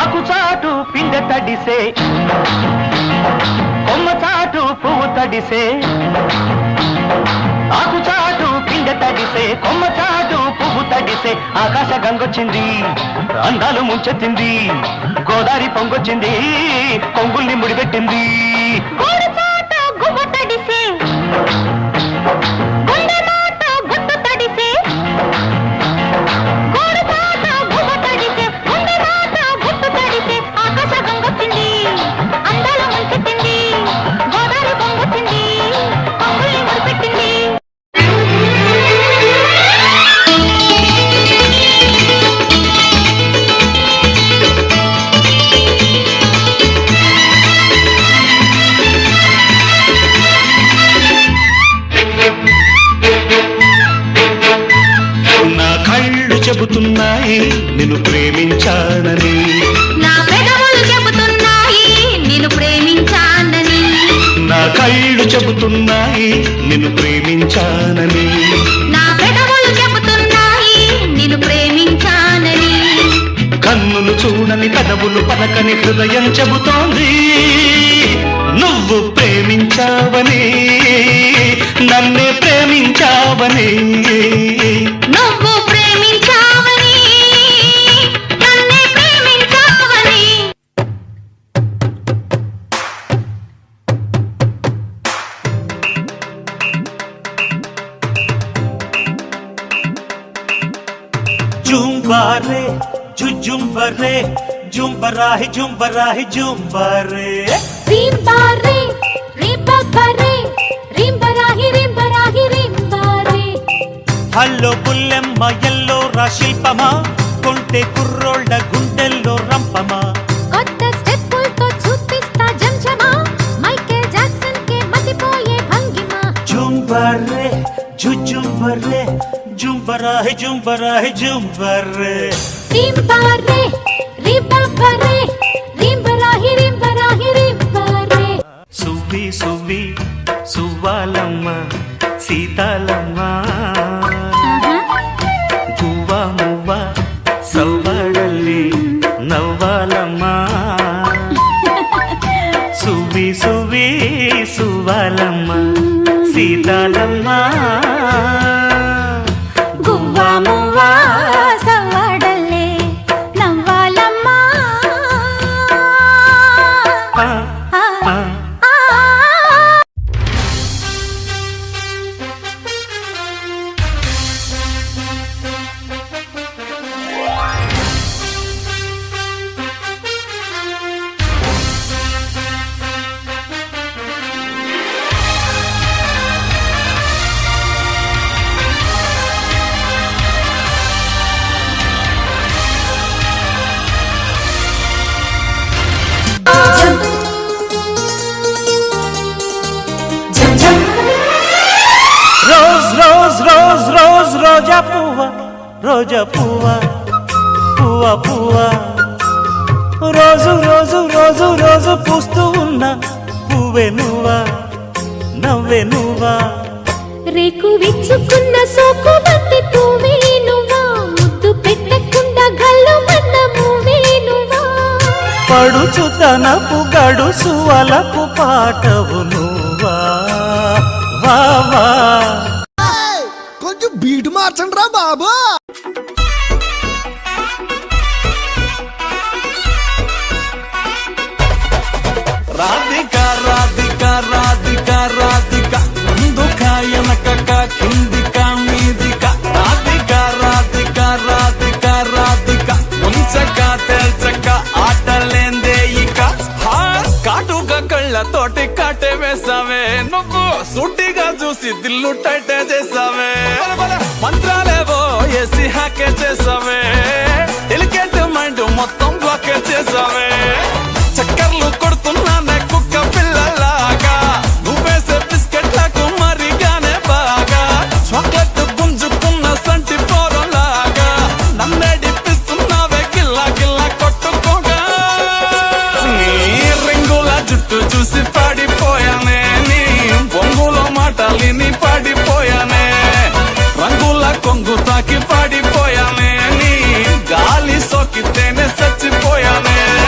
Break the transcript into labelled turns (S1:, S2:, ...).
S1: ఆకు చాటు పిందె తడిసే కొమ్మ చాటు పువ్వు తడిసే ఆకు చాటు పిందె తడిసే కొమ్మ చాటు పువ్వు తడిసే ఆకాశ గంగొచ్చింది అందాలు ముంచెత్తింది గోదావరి పొంగొచ్చింది కొంగుల్ని ముడిపెట్టింది
S2: చెబుతున్నాయి నిన్ను ప్రేమించానని
S3: నా పెదవులు చెబుతున్నాయి నిన్ను ప్రేమించానని
S2: నా కళ్ళు చెబుతున్నాయి నిన్ను ప్రేమించానని
S3: నా పెదవులు చెబుతున్నాయి నిన్ను ప్రేమించానని
S2: కన్నులు చూడని పెదవులు పలకని హృదయం చెబుతోంది నువ్వు ప్రేమించావని నన్నే ప్రేమించావని
S3: నువ్వు ప్రేమించావని నన్నే ప్రేమించావని
S2: జుంబారే జుంబరే జుంబరాహి జుంబరాహి జుంబరే
S3: రింబారే రింబరే రింబరాహి రింబరాహి రింబారే
S2: హల్లో బుల్లెమ్మ ఎల్లో రా శిల్పమా కొంటె కుర్రోళ్ళ గుండెల్లో రంపమా
S3: కొత్త స్టెప్పులతో చూపిస్తా జంజమా మైకేల్ జాక్సన్ కే మతిపోయే భంగిమా
S2: జుంబరే జుంబరే జుంబరాహి జుంబరాహి జుంబరే
S3: రింబారే రింబరే రింబరాహి రింబరాహి రింబారే
S2: సువ్వి సువ్వి సువ్వాలమ్మ సీతాలమ్మ గువ్వ మువ్వ సవ్వడల్లి నవ్వాలమ్మ సువ్వి సువ్వి సువ్వాలమ్మ సీతాలమ్మ
S3: గువ్వ మువ్వ సవ్వడల్లే నవ్వాలమ్మ
S2: రోజా పువ్వ రోజా పువ్వ పువ్వ పువ్వ రోజు రోజు రోజు రోజు పూస్తూ ఉన్న పువ్వే నువ్వా నవ్వే నువ్వా
S3: రేకు విచ్చుకున్న సోకు బంతి పువ్వే నువ్వా ముద్దు పెట్టకుండా గల్లు మన్న పువ్వే నువ్వా
S2: పడుచుతనపు గడుసు వలపు పాటవు నువ్వా వా వా
S4: కొంచెం బీట్ మార్చండి రా బాబు
S5: రాధిక రాధిక రాధిక రాధిక ముందుక వెనకక కిందిక మీదిక రాధిక రాధిక రాధిక రాధిక ముంచక తెల్చక ఆటలేందే ఇక కాటుక కళ్ళతోటి కాటే వేసావే నువ్వు సూటిగా చూసి దిల్లు టైటే చేసావే మంత్రాలేవో ఏసి హ్యాకే చేసావే డెలికేట్ మైండ్ మొత్తం బ్లాకే చేసావే చక్కర్లు కొడుతున్నానే కుక్క పిల్లలాగా నువ్వేసే బిస్కెట్లకు మరిగానే బాగా చాక్లెట్ గుంజుకున్న సంటి పోరలాగా నన్నే డిప్పిస్తున్నావే గిల్లా గిల్లా కొట్టుకోగా నీ రింగుల జుట్టు చూసి పాడిపోయానే నీ బొంగులో మాటలిని పాడిపోయానే తాకితేనే చచ్చిపోయానే